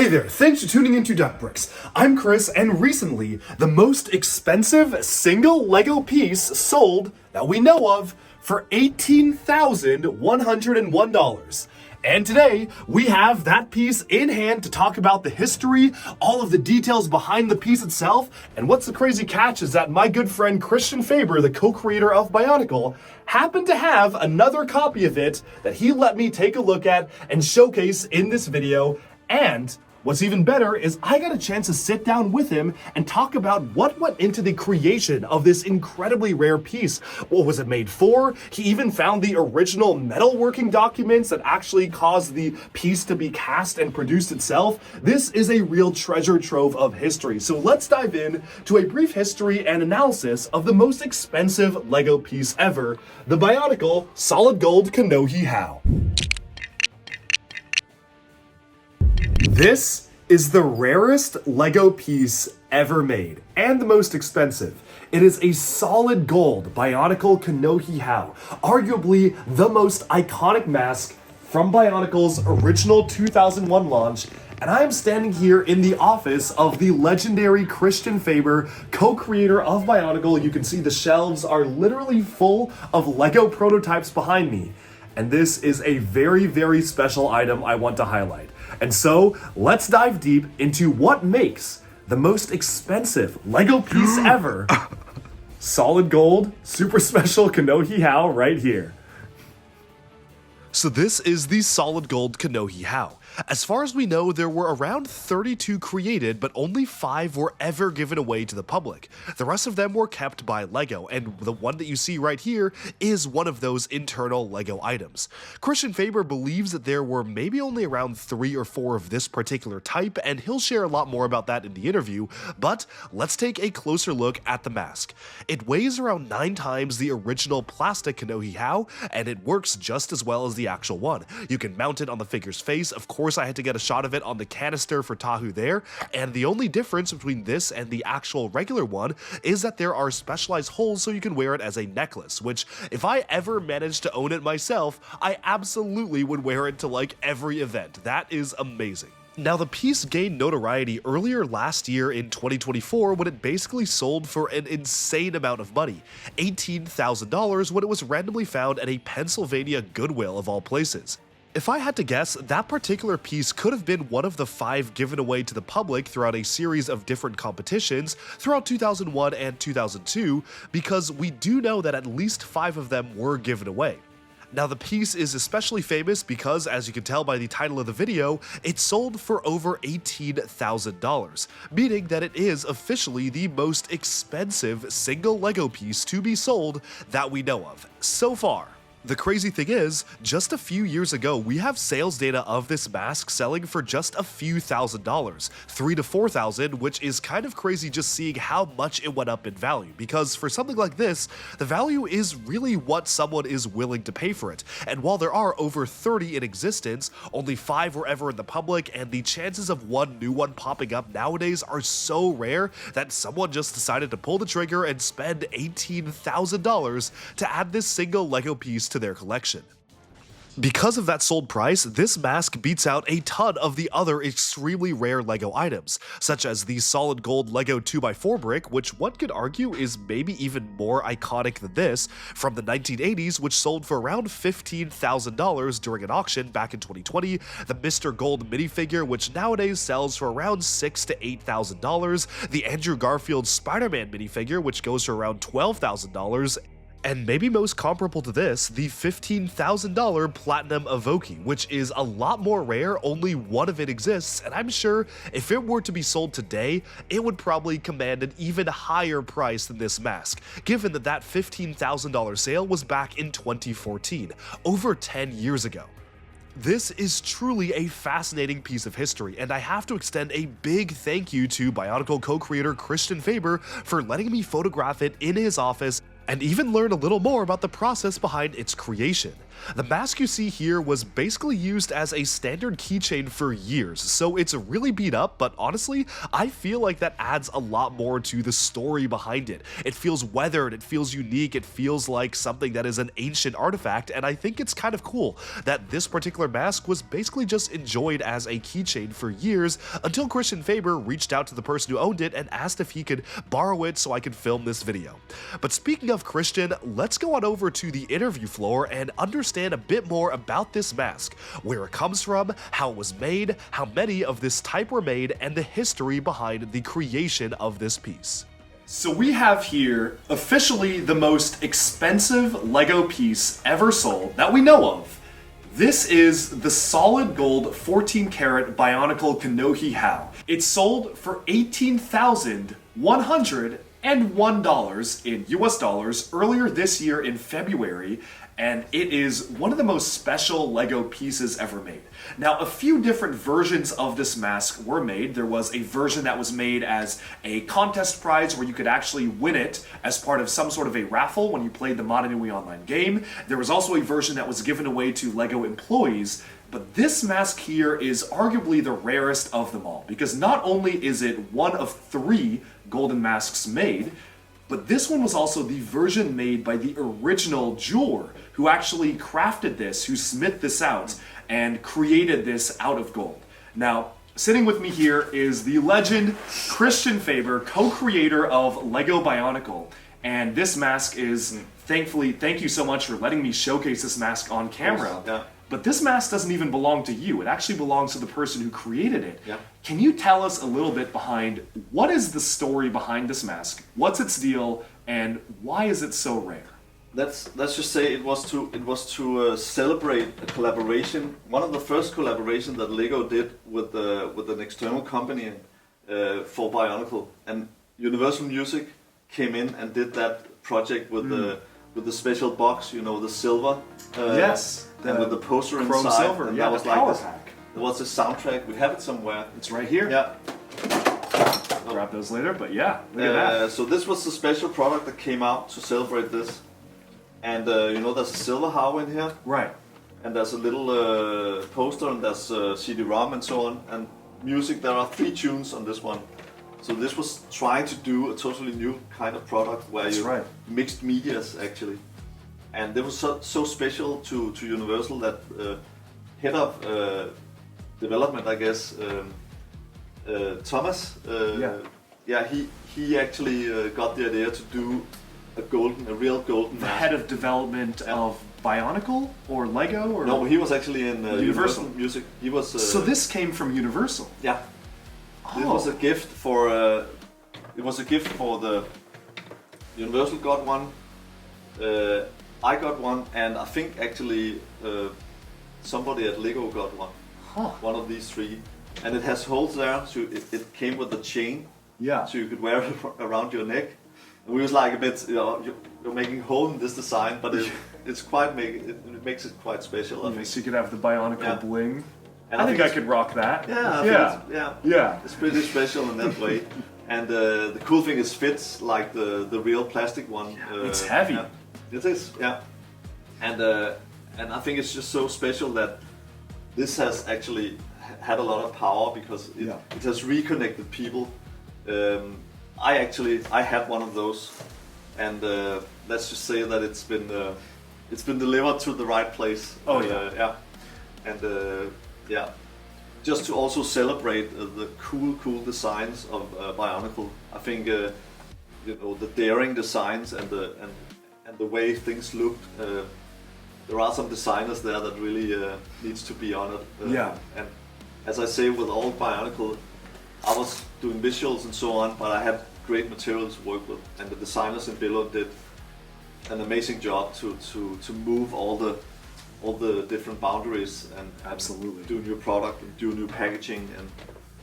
Hey there, thanks for tuning into Duck Bricks. I'm Chris, and recently, the most expensive single Lego piece sold that we know of for $18,101. And today, we have that piece in hand to talk about the history, all of the details behind the piece itself, and what's the crazy catch is that my good friend Christian Faber, the co-creator of Bionicle, happened to have another copy of it that he let me take a look at and showcase in this video. And what's even better is I got a chance to sit down with him and talk about what went into the creation of this incredibly rare piece. What was it made for? He even found the original metalworking documents that actually caused the piece to be cast and produced itself. This is a real treasure trove of history. So let's dive in to a brief history and analysis of the most expensive Lego piece ever, the Bionicle Solid Gold Kanohi How. This is the rarest Lego piece ever made, and the most expensive. It is a solid gold Bionicle Kanohi How, arguably the most iconic mask from Bionicle's original 2001 launch, and I am standing here in the office of the legendary Christian Faber, co-creator of Bionicle. You can see the shelves are literally full of Lego prototypes behind me, and this is a very, very special item I want to highlight. And so, let's dive deep into what makes the most expensive Lego piece ever. Solid gold, super special Kanohi How right here. So this is the solid gold Kanohi How. As far as we know, there were around 32 created, but only 5 were ever given away to the public. The rest of them were kept by LEGO, and the one that you see right here is one of those internal LEGO items. Christian Faber believes that there were maybe only around 3 or 4 of this particular type, and he'll share a lot more about that in the interview, but let's take a closer look at the mask. It weighs around 9 times the original plastic Kanohi How, and it works just as well as the actual one. You can mount it on the figure's face. Of course, I had to get a shot of it on the canister for Tahu there, and the only difference between this and the actual regular one is that there are specialized holes so you can wear it as a necklace, which if I ever managed to own it myself, I absolutely would wear it to like every event. That is amazing. Now, the piece gained notoriety earlier last year in 2024 when it basically sold for an insane amount of money, $18,000, when it was randomly found at a Pennsylvania Goodwill of all places. If I had to guess, that particular piece could have been one of the 5 given away to the public throughout a series of different competitions throughout 2001 and 2002, because we do know that at least 5 of them were given away. Now, the piece is especially famous because, as you can tell by the title of the video, it sold for over $18,000, meaning that it is officially the most expensive single Lego piece to be sold that we know of so far. The crazy thing is, just a few years ago, we have sales data of this mask selling for just a few $1,000s, $3,000 to $4,000, which is kind of crazy just seeing how much it went up in value, because for something like this, the value is really what someone is willing to pay for it. And while there are over 30 in existence, only 5 were ever in the public, and the chances of one new one popping up nowadays are so rare that someone just decided to pull the trigger and spend $18,000 to add this single Lego piece to their collection. Because of that sold price, this mask beats out a ton of the other extremely rare Lego items, such as the solid gold Lego 2x4 brick, which one could argue is maybe even more iconic than this, from the 1980s, which sold for around $15,000 during an auction back in 2020, the Mr. Gold minifigure, which nowadays sells for around $6,000 to $8,000, the Andrew Garfield Spider-Man minifigure, which goes for around $12,000, and maybe most comparable to this, the $15,000 Platinum Evoke, which is a lot more rare, only one of it exists, and I'm sure if it were to be sold today, it would probably command an even higher price than this mask, given that that $15,000 sale was back in 2014, over 10 years ago. This is truly a fascinating piece of history, and I have to extend a big thank you to Bionicle co-creator Christian Faber for letting me photograph it in his office and even learn a little more about the process behind its creation. The mask you see here was basically used as a standard keychain for years, so it's really beat up, but honestly, I feel like that adds a lot more to the story behind it. It feels weathered, it feels unique, it feels like something that is an ancient artifact, and I think it's kind of cool that this particular mask was basically just enjoyed as a keychain for years until Christian Faber reached out to the person who owned it and asked if he could borrow it so I could film this video. But speaking of Christian, let's go on over to the interview floor and understand a bit more about this mask, where it comes from, how it was made, how many of this type were made, and the history behind the creation of this piece. So we have here officially the most expensive LEGO piece ever sold that we know of. This is the solid gold 14 karat Bionicle Kanohi Hao. It sold for $18,101 in US dollars earlier this year in February, and it is one of the most special LEGO pieces ever made. Now, a few different versions of this mask were made. There was a version that was made as a contest prize where you could actually win it as part of some sort of a raffle when you played the Mod Inui online game. There was also a version that was given away to LEGO employees. But this mask here is arguably the rarest of them all, because not only is it one of 3 golden masks made, but this one was also the version made by the original jeweler who actually crafted this, who smithed this out, and created this out of gold. Now, sitting with me here is the legend Christian Faber, co-creator of LEGO Bionicle, and this mask is, thankfully, thank you so much for letting me showcase this mask on camera. Yeah. But this mask doesn't even belong to you. It actually belongs to the person who created it. Yeah. Can you tell us a little bit behind what is the story behind this mask? What's its deal, and why is it so rare? Let's just say it was to celebrate a collaboration. One of the first collaborations that Lego did with an external company for Bionicle, and Universal Music came in and did that project with the special box, you know, the silver. Yes. And with the poster Chrome inside. silver. And Yeah, that was the like power this. pack. It was a soundtrack. We have it somewhere. It's right here. Yeah. I'll grab those later, but yeah, look at that. So this was the special product that came out to celebrate this. And you know, there's a silver Hao in here. Right. And there's a little poster, and there's CD-ROM and so on. And music, there are 3 tunes on this one. So this was trying to do a totally new kind of product where mixed medias actually. And it was so special to Universal that head of development, I guess, Thomas, he actually got the idea to do a real golden mask. Head of development of Bionicle or Lego or no, he was actually in Universal Music. He was. So this came from Universal. Yeah. Oh. It was a gift for. It was a gift for the Universal got one. I got one, and I think actually somebody at Lego got one. Huh. One of these 3, and it has holes there, so it came with a chain. Yeah. So you could wear it around your neck. And we was like a bit, you know, you're making a hole in this design, but it makes it quite special. I think. So you could have the Bionicle bling. And I think I could rock that. Yeah. It's pretty special in that way. And the cool thing is fits like the real plastic one. It's heavy. Yeah. It is, yeah. And I think it's just so special that this has actually had a lot of power because it has reconnected people. I had one of those, and let's just say that it's been delivered to the right place. Oh yeah. And just to also celebrate the cool designs of Bionicle. I think you know, the daring designs and the way things looked. There are some designers there that really needs to be honored. And as I say, with all Bionicle, I was doing visuals and so on, but I had great materials to work with, and the designers in Billo did an amazing job to move all the different boundaries and absolutely do new product and do new packaging. And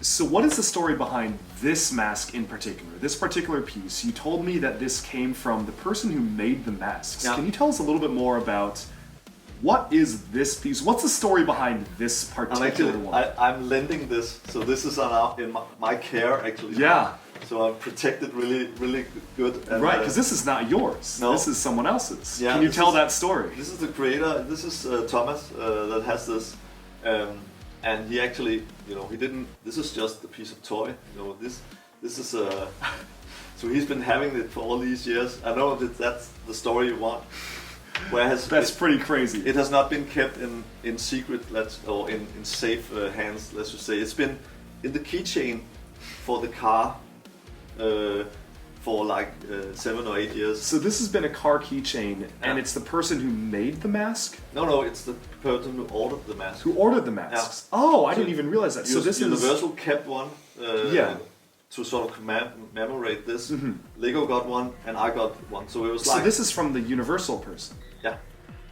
so what is the story behind this mask in particular, this particular piece? You told me that this came from the person who made the masks. Yeah. Can you tell us a little bit more about what is this piece? What's the story behind this particular one? I'm lending this, so this is in my care actually. Yeah. So I'm protected really good. And, Right, because this is not yours. No. This is someone else's. Yeah, Can you this tell is- that story? This is the creator. This is Thomas that has this, and he actually, he didn't. This is just a piece of toy. This is so he's been having it for all these years. I know that that's the story you want. Whereas That's pretty crazy. it has not been kept in secret, or in safe hands. Let's just say it's been in the keychain for the car for like 7 or 8 years. So this has been a car keychain, and Yeah. it's the person who made the mask? No, it's the person who ordered the mask. Who ordered the masks? Oh, I didn't even realize that. So this is... Universal kept one. Yeah. To sort of commemorate this. Lego got one, and I got one. So it was So like this is from the Universal person. yeah.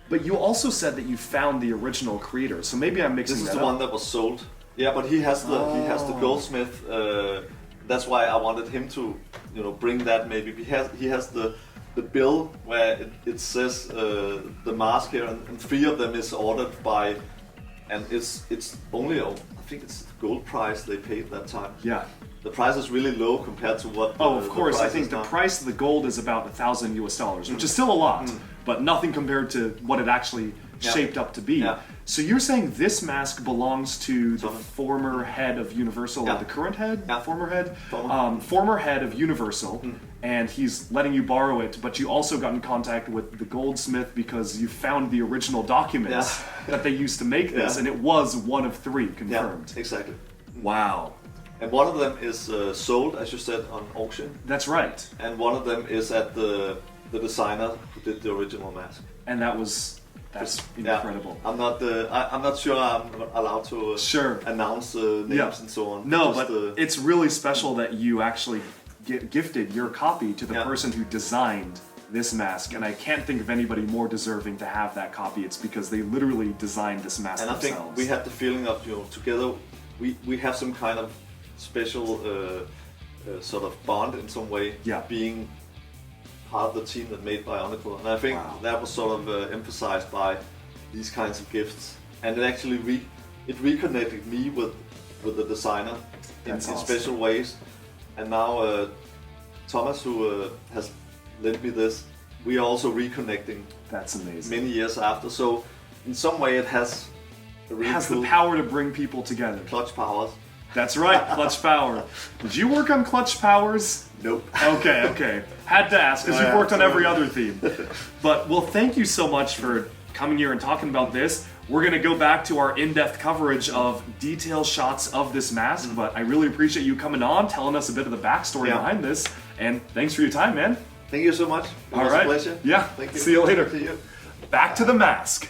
But you also said that you found the original creator, so maybe I'm mixing This is that the up. one that was sold. Yeah, but he has the goldsmith. That's why I wanted him to, bring that. Maybe he has the bill where it says the mask here, and 3 of them is ordered by, and it's only I think it's the gold price they paid that time. Yeah. The price is really low compared to what. Oh, of course. I price think is the now. price of the gold is about $1,000 US, which is still a lot, but nothing compared to what it actually shaped up to be. Yeah. So you're saying this mask belongs to the Thomas. former head of Universal, Yeah. or the current head, Yeah. former head, Former. former head of Universal, and he's letting you borrow it. But you also got in contact with the goldsmith because you found the original documents that they used to make this, Yeah. and it was one of 3 Yeah, confirmed. exactly. Wow, And one of them is sold, as you said, on auction, that's right. and one of them is at the designer who did the original mask. And that's Yeah. incredible. I'm not sure I'm allowed to Sure. announce names and so on. No, Just, but it's really special that you actually gifted your copy to the Yeah. person who designed this mask, and I can't think of anybody more deserving to have that copy. It's because they literally designed this mask and I think themselves. we had the feeling of together we have some kind of special sort of bond in some way. Yeah. Being part of the team that made Bionicle, and I think Wow. that was sort of emphasized by these kinds of gifts, and it actually reconnected me with the designer in That's awesome. special ways. And now Thomas, who has lent me this, we are also reconnecting That's amazing. many years after. So in some way, it has a really It has cool the power to bring people together. clutch powers. That's right, Clutch Power. Did you work on Clutch Powers? Nope. Okay. Had to ask, because Oh, you've yeah, worked on every absolutely. other theme. But, well, thank you so much for coming here and talking about this. We're going to go back to our in-depth coverage of detailed shots of this mask, but I really appreciate you coming on, telling us a bit of the backstory Yeah. behind this, and thanks for your time, man. Thank you so much. It All was right. a pleasure. Yeah. Thank you. See you later. See you. Back to the mask.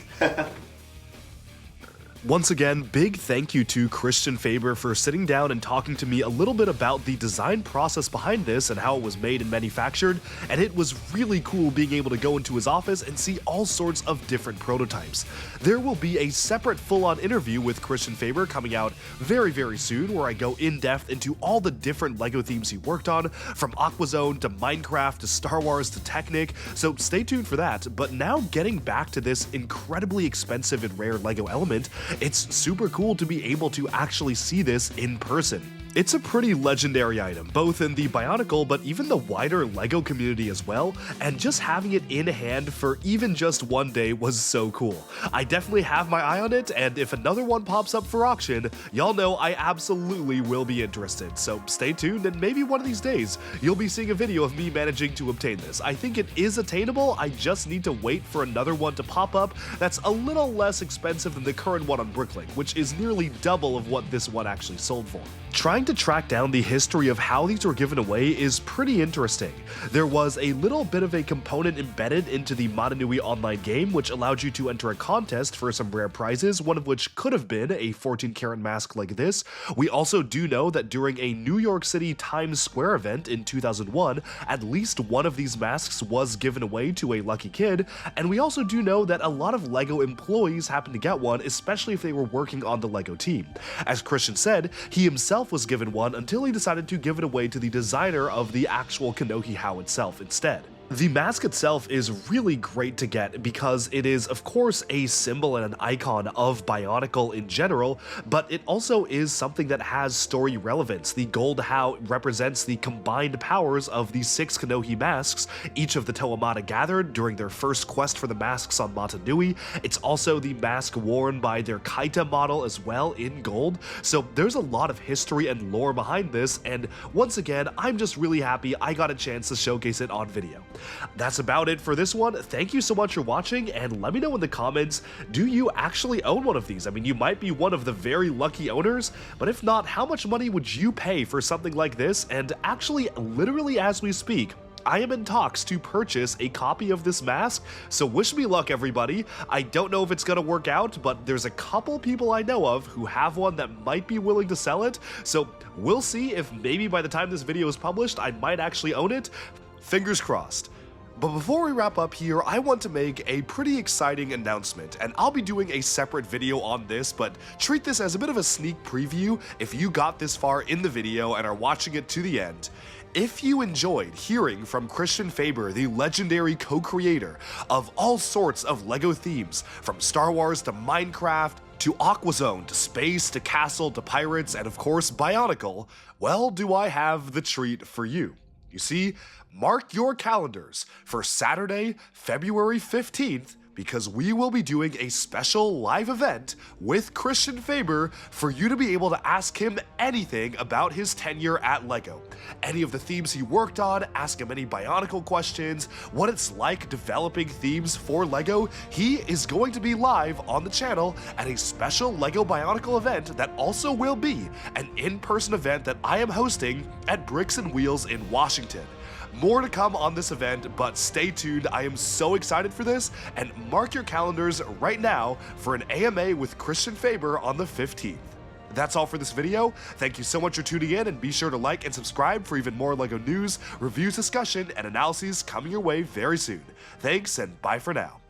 Once again, big thank you to Christian Faber for sitting down and talking to me a little bit about the design process behind this and how it was made and manufactured, and it was really cool being able to go into his office and see all sorts of different prototypes. There will be a separate full-on interview with Christian Faber coming out very, very soon where I go in-depth into all the different LEGO themes he worked on, from Aquazone to Minecraft to Star Wars to Technic, so stay tuned for that. But now getting back to this incredibly expensive and rare LEGO element, it's super cool to be able to actually see this in person. It's a pretty legendary item, both in the Bionicle but even the wider LEGO community as well, and just having it in hand for even just one day was so cool. I definitely have my eye on it, and if another one pops up for auction, y'all know I absolutely will be interested, so stay tuned and maybe one of these days you'll be seeing a video of me managing to obtain this. I think it is attainable, I just need to wait for another one to pop up that's a little less expensive than the current one on Bricklink, which is nearly double of what this one actually sold for. Trying to track down the history of how these were given away is pretty interesting. There was a little bit of a component embedded into the Motunui online game which allowed you to enter a contest for some rare prizes, one of which could have been a 14-karat mask like this. We also do know that during a New York City Times Square event in 2001, at least one of these masks was given away to a lucky kid, and we also do know that a lot of LEGO employees happened to get one, especially if they were working on the LEGO team. As Christian said, he himself was given one until he decided to give it away to the designer of the actual Kanohi How itself instead. The mask itself is really great to get because it is, of course, a symbol and an icon of Bionicle in general, but it also is something that has story relevance. The gold How represents the combined powers of the 6 Kanohi masks, each of the Toamata gathered during their first quest for the masks on Mata Nui. It's also the mask worn by their Kaita model as well in gold, so there's a lot of history and lore behind this, and once again, I'm just really happy I got a chance to showcase it on video. That's about it for this one. Thank you so much for watching, and let me know in the comments, do you actually own one of these? I mean, you might be one of the very lucky owners, but if not, how much money would you pay for something like this? And actually, literally as we speak, I am in talks to purchase a copy of this mask, so wish me luck, everybody. I don't know if it's gonna work out, but there's a couple people I know of who have one that might be willing to sell it, so we'll see if maybe by the time this video is published, I might actually own it. Fingers crossed. But before we wrap up here, I want to make a pretty exciting announcement, and I'll be doing a separate video on this, but treat this as a bit of a sneak preview if you got this far in the video and are watching it to the end. If you enjoyed hearing from Christian Faber, the legendary co-creator of all sorts of LEGO themes, from Star Wars to Minecraft, to Aquazone, to Space, to Castle, to Pirates, and of course Bionicle, well, do I have the treat for you. You see, mark your calendars for Saturday, February 15th, because we will be doing a special live event with Christian Faber for you to be able to ask him anything about his tenure at LEGO. Any of the themes he worked on, ask him any Bionicle questions, what it's like developing themes for LEGO. He is going to be live on the channel at a special LEGO Bionicle event that also will be an in-person event that I am hosting at Bricks and Wheels in Washington. More to come on this event, but stay tuned. I am so excited for this, and mark your calendars right now for an AMA with Christian Faber on the 15th. That's all for this video. Thank you so much for tuning in, and be sure to like and subscribe for even more LEGO news, reviews, discussion, and analyses coming your way very soon. Thanks, and bye for now.